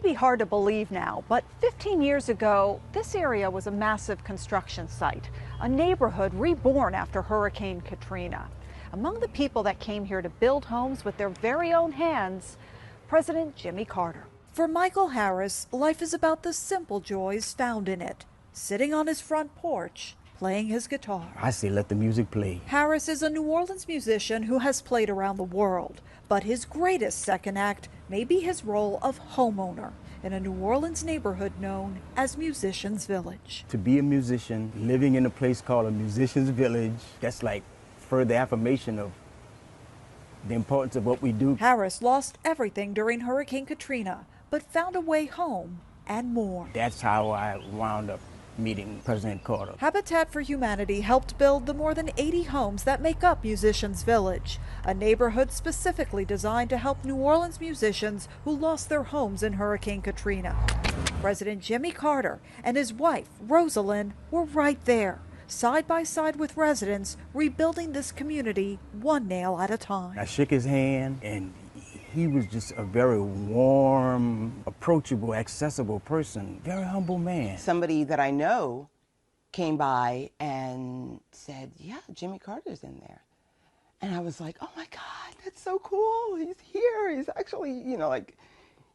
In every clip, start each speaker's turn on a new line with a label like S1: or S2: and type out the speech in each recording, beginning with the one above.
S1: be hard to believe now, but 15 years ago, this area was a massive construction site, a neighborhood reborn after Hurricane Katrina. Among the people that came here to build homes with their very own hands, President Jimmy Carter. For Michael Harris, life is about the simple joys found in it. Sitting on his front porch, playing his guitar.
S2: I say let the music play.
S1: Harris is a New Orleans musician who has played around the world, but his greatest second act may be his role of homeowner in a New Orleans neighborhood known as Musicians Village.
S2: To be a musician, living in a place called a Musicians Village, that's like further affirmation of the importance of what we do.
S1: Harris lost everything during Hurricane Katrina, but found a way home and more.
S2: That's how I wound up meeting President Carter.
S1: Habitat for Humanity helped build the more than 80 homes that make up Musicians Village, a neighborhood specifically designed to help New Orleans musicians who lost their homes in Hurricane Katrina. President Jimmy Carter and his wife, Rosalind, were right there, side by side with residents, rebuilding this community one nail at a time.
S2: I shook his hand, and he was just a very warm, approachable, accessible person, very humble man.
S3: Somebody that I know came by and said, yeah, Jimmy Carter's in there. And I was like, oh my God, that's so cool. He's here. He's actually,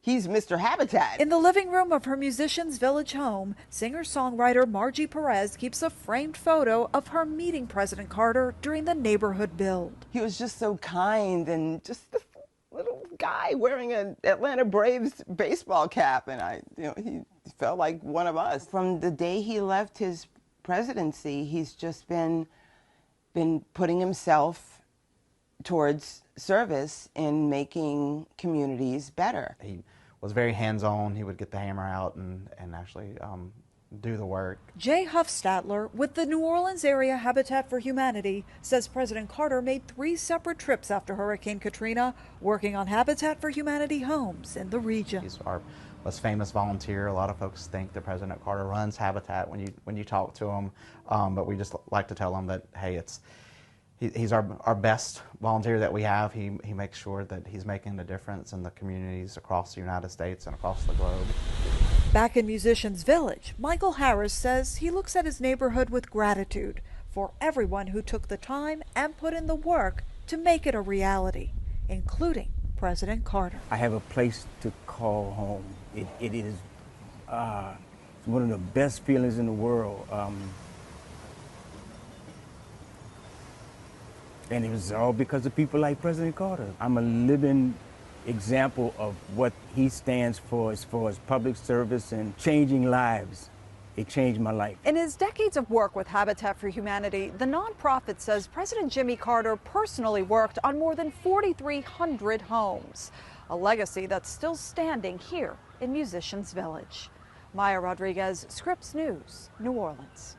S3: he's Mr. Habitat.
S1: In the living room of her Musicians Village home, singer-songwriter Margie Perez keeps a framed photo of her meeting President Carter during the neighborhood build.
S3: He was just so kind and just this little guy wearing an Atlanta Braves baseball cap, and he felt like one of us. From the day he left his presidency, he's just been putting himself towards service in making communities better.
S4: He was very hands-on. He would get the hammer out and actually do the work.
S1: Jay Huffstatler with the New Orleans area Habitat for Humanity says President Carter made 3 separate trips after Hurricane Katrina, working on Habitat for Humanity homes in the region.
S4: He's our most famous volunteer. A lot of folks think that President Carter runs Habitat when you talk to him, but we just like to tell them that, hey, he's our best volunteer that we have. He makes sure that he's making a difference in the communities across the United States and across the globe.
S1: Back in Musicians Village, Michael Harris says he looks at his neighborhood with gratitude for everyone who took the time and put in the work to make it a reality, including President Carter.
S2: I have a place to call home. It is one of the best feelings in the world. And it was all because of people like President Carter. I'm a living example of what he stands for as far as public service and changing lives. It changed my life.
S1: In his decades of work with Habitat for Humanity, the nonprofit says President Jimmy Carter personally worked on more than 4,300 homes, a legacy that's still standing here in Musicians Village. Maya Rodriguez, Scripps News, New Orleans.